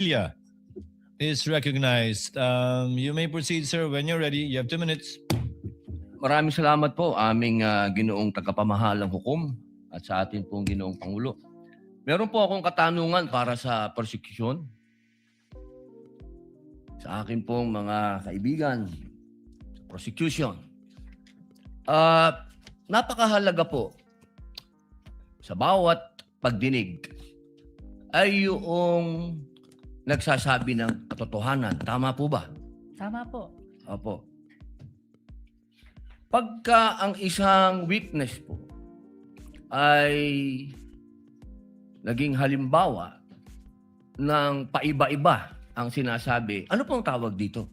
Padilla is recognized. You may proceed, sir, when you're ready. You have 2 minutes. Maraming salamat po aming ginoong tagapamahalang hukom at sa atin pong ginoong Pangulo. Meron po akong katanungan para sa prosecution. Sa akin pong mga kaibigan, prosecution. Napakahalaga po sa bawat pagdinig ay yung nagsasabi ng katotohanan. Tama po ba? Tama po. Opo. Pagka ang isang witness po ay naging halimbawa ng paiba-iba ang sinasabi, ano pong tawag dito?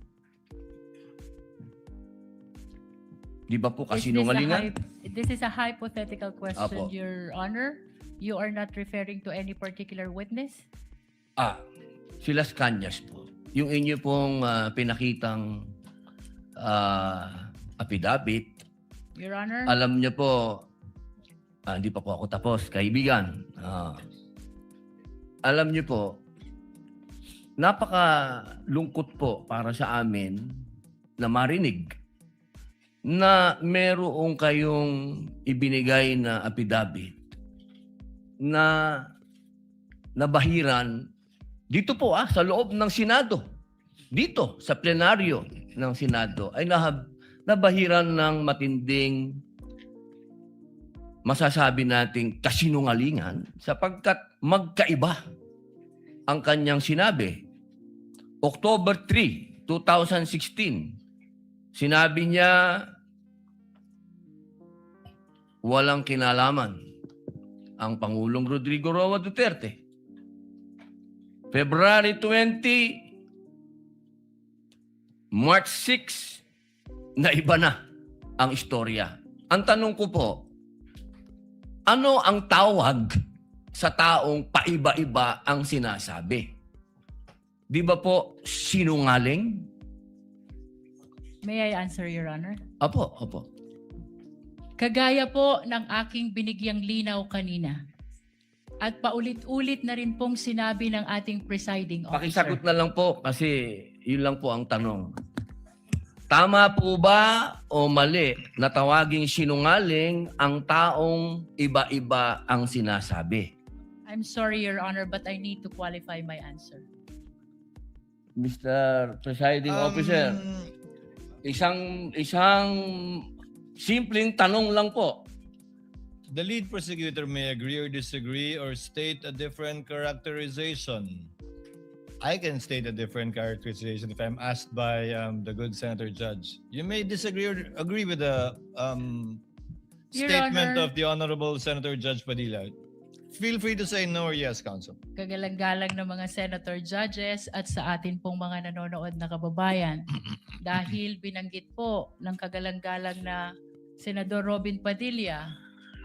Di ba po kasinungalingan? This is a hypothetical question, Apo. Your Honor. You are not referring to any particular witness? Si Las Cañas po. Yung inyo pong pinakitang affidavit, Your Honor? alam niyo po, hindi pa po ako tapos, kaibigan. Alam niyo po, napakalungkot po para sa amin na marinig na meron kayong ibinigay na affidavit na nabahiran dito po sa loob ng Senado. Dito sa plenaryo ng Senado ay nabahiran ng matinding masasabi nating kasinungalingan sapagkat magkaiba ang kanyang sinabi. October 3, 2016, sinabi niya walang kinalaman ang Pangulong Rodrigo Roa Duterte. February 20, March 6, na iba na ang istorya. Ang tanong ko po, ano ang tawag sa taong paiba-iba ang sinasabi? Di ba po sinungaling? May I answer, Your Honor? Opo. Kagaya po ng aking binigyang linaw kanina at paulit-ulit na rin pong sinabi ng ating presiding officer. Pakisagot na lang po kasi yun lang po ang tanong. Tama po ba o mali na tawaging sinungaling ang taong iba-iba ang sinasabi? I'm sorry, Your Honor, but I need to qualify my answer. Mr. Presiding Officer, isang simpleng tanong lang po. The lead prosecutor may agree or disagree or state a different characterization. I can state a different characterization if I'm asked by the good Senator Judge. You may disagree or agree with the Your statement Honor. of the Honorable Senator Judge Padilla. Feel free to say no or yes, Counsel. Kagalang-galang ng mga senator judges at sa atin pong mga nanonood na kababayan. Dahil binanggit po ng kagalang-galang na Senador Robin Padilla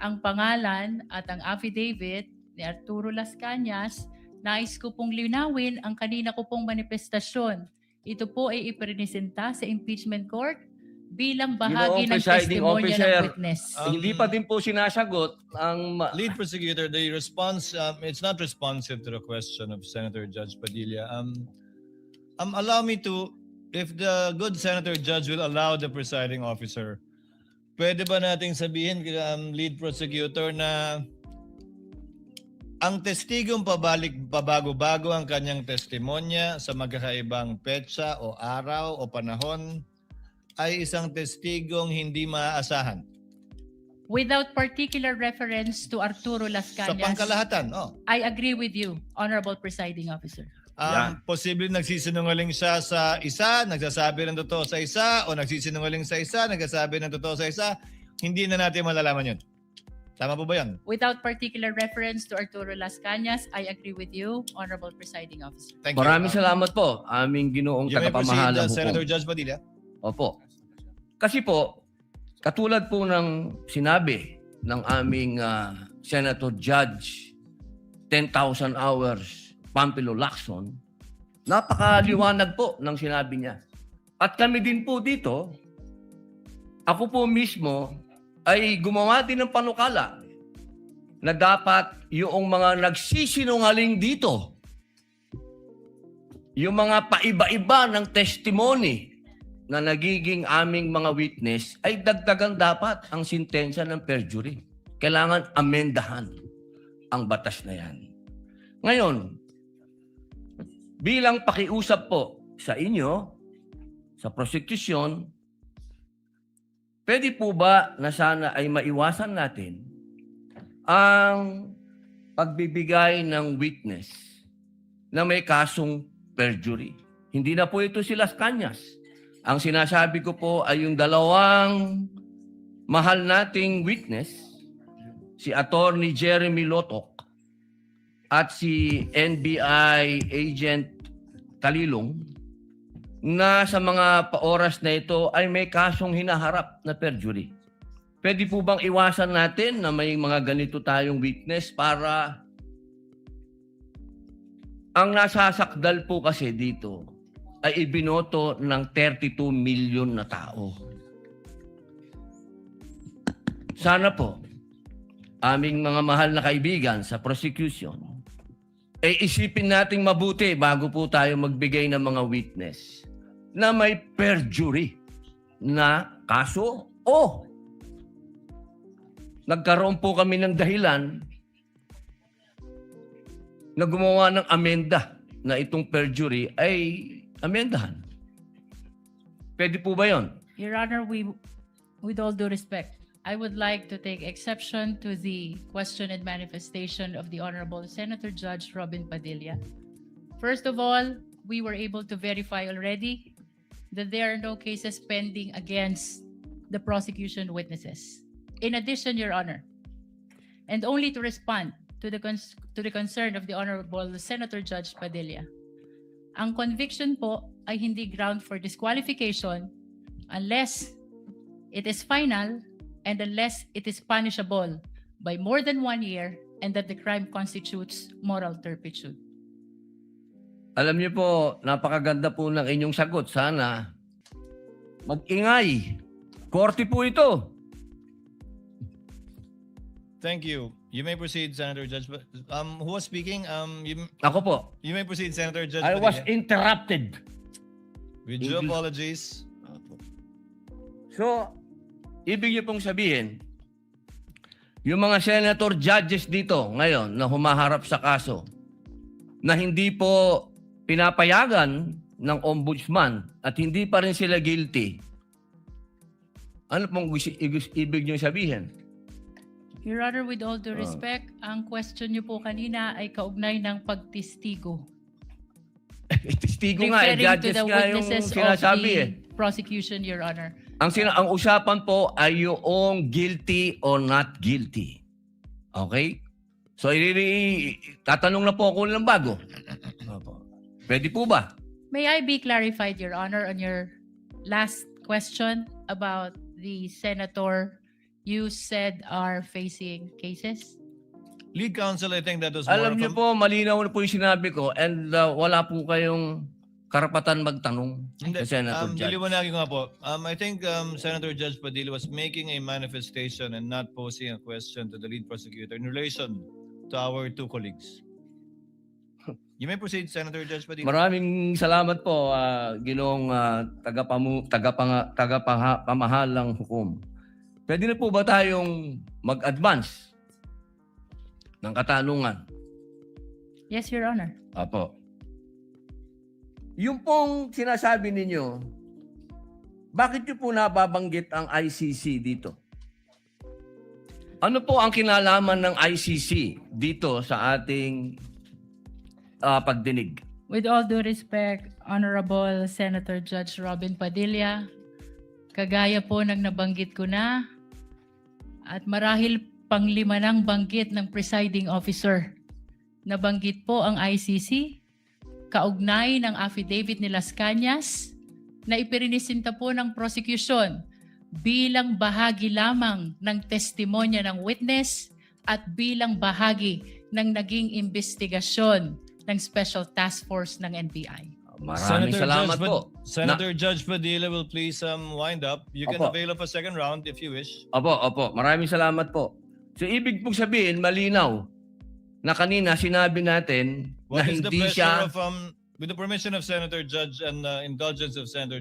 ang pangalan at ang affidavit ni Arturo Las Cañas, nais ko pong linawin ang kanina ko pong manifestasyon. Ito po ay ipresenta sa impeachment court bilang bahagi ng Presiding testimonya Officer, ng witness. Hindi pa din po sinasagot ang Lead prosecutor, the response, it's not responsive to the question of Senator Judge Padilla. Allow me to, if the good Senator Judge will allow the presiding officer, pwede ba nating sabihin, lead prosecutor, na ang testigong pabago-bago ang kanyang testimonya sa magkakaibang petsa o araw o panahon ay isang testigong hindi maaasahan? Without particular reference to Arturo Las Sa Cañas, pangkalahatan, I agree with you, Honorable Presiding Officer. Posible nagsisinungaling siya sa isa, nagsasabi ng totoo sa isa, o nagsisinungaling sa isa, nagsasabi ng totoo sa isa, hindi na natin malalaman yun. Tama po ba yan? Without particular reference to Arturo Las Cañas, I agree with you, Honorable Presiding Officer. Thank you. Maraming salamat po, aming ginoong You may proceed, tagapamahalang Senator hukom. Judge Padilla. Opo. Kasi po, katulad po ng sinabi ng aming Senator Judge 10,000 hours Pampilo Lacson, napakaliwanag po ng sinabi niya. At kami din po dito, ako po mismo ay gumawa din ng panukala na dapat yung mga nagsisinungaling dito yung mga paiba-iba ng testimony na nagiging aming mga witness ay dagdagan dapat ang sintensya ng perjury. Kailangan amendahan ang batas na yan. Ngayon, bilang pakiusap po sa inyo, sa prosecution, pwede po ba na sana ay maiwasan natin ang pagbibigay ng witness na may kasong perjury? Hindi na po ito si Las Cañas. Ang sinasabi ko po ay yung dalawang mahal nating witness, si Attorney Jeremy Lotok at si NBI Agent Talilong, na sa mga oras na ito ay may kasong hinaharap na perjury. Pwede po bang iwasan natin na may mga ganito tayong witness para ang nasasakdal po kasi dito ay ibinoto ng 32 million na tao. Sana po, aming mga mahal na kaibigan sa prosecution, ay isipin nating mabuti bago po tayo magbigay ng mga witness na may perjury na kaso o nagkaroon po kami ng dahilan na gumawa ng amenda na itong perjury ay amendahan. Pwede po ba yun? Your Honor, with all due respect, I would like to take exception to the question and manifestation of the Honorable Senator Judge Robin Padilla. First of all, we were able to verify already that there are no cases pending against the prosecution witnesses. In addition, Your Honor, and only to respond to the concern of the Honorable Senator Judge Padilla, ang conviction po ay hindi ground for disqualification unless it is final and unless it is punishable by more than 1 year and that the crime constitutes moral turpitude. Alam niyo po, napakaganda po ng inyong sagot. Sana mag-ingay. Korte po ito. Thank you. You may proceed, Senator Judge. Who was speaking? Ako po. You may proceed, Senator Judge. I was Padilla. interrupted. With due apologies. So, ibig niyo pong sabihin, yung mga senator judges dito ngayon na humaharap sa kaso na hindi po pinapayagan ng ombudsman at hindi pa rin sila guilty, ano pong ibig niyo sabihin? Your Honor, with all due respect, ang question niyo po kanina ay kaugnay ng pagtistigo. Testigo nga, Referring to judges the nga yung witnesses of sinasabi the eh. prosecution, Your Honor. Ang usapan po ay yung guilty or not guilty. Okay? So, tatanong na po ako ng bago. Pwede po ba? May I be clarified, Your Honor, on your last question about the senator you said are facing cases? Lead counsel, I think that was more Alam of niyo a... po, malinaw na po yung sinabi ko and wala po kayong karapatan magtanong Hindi, sa Senator Judge. diliwanagin ko nga po. I think Senator Judge Padilla was making a manifestation and not posing a question to the lead prosecutor in relation to our two colleagues. You may proceed, Senator Judge Padilla. Maraming salamat po, Ginoong tagapamahalang hukom. Pwede na po ba tayong mag-advance ng katanungan? Yes, Your Honor. Apo. Yung pong sinasabi ninyo, bakit nyo po nababanggit ang ICC dito? Ano po ang kinalaman ng ICC dito sa ating pagdinig? With all due respect, Honorable Senator Judge Robin Padilla, kagaya po ng nabanggit ko na at marahil panglima ng banggit ng presiding officer. Nabanggit po ang ICC, kaugnay ng affidavit ni Las Cañas na ipirinisinta po ng prosecution bilang bahagi lamang ng testimonya ng witness at bilang bahagi ng naging investigasyon ng Special Task Force ng NBI. Maraming salamat po. Senator Judge Padilla will please wind up. You can Opo. avail of a second round if you wish. Opo. Maraming salamat po. So, ibig pong sabihin, malinaw na kanina sinabi natin What na is the hindi pressure siya... of with the permission of Senator Judge and indulgence of Senator Judge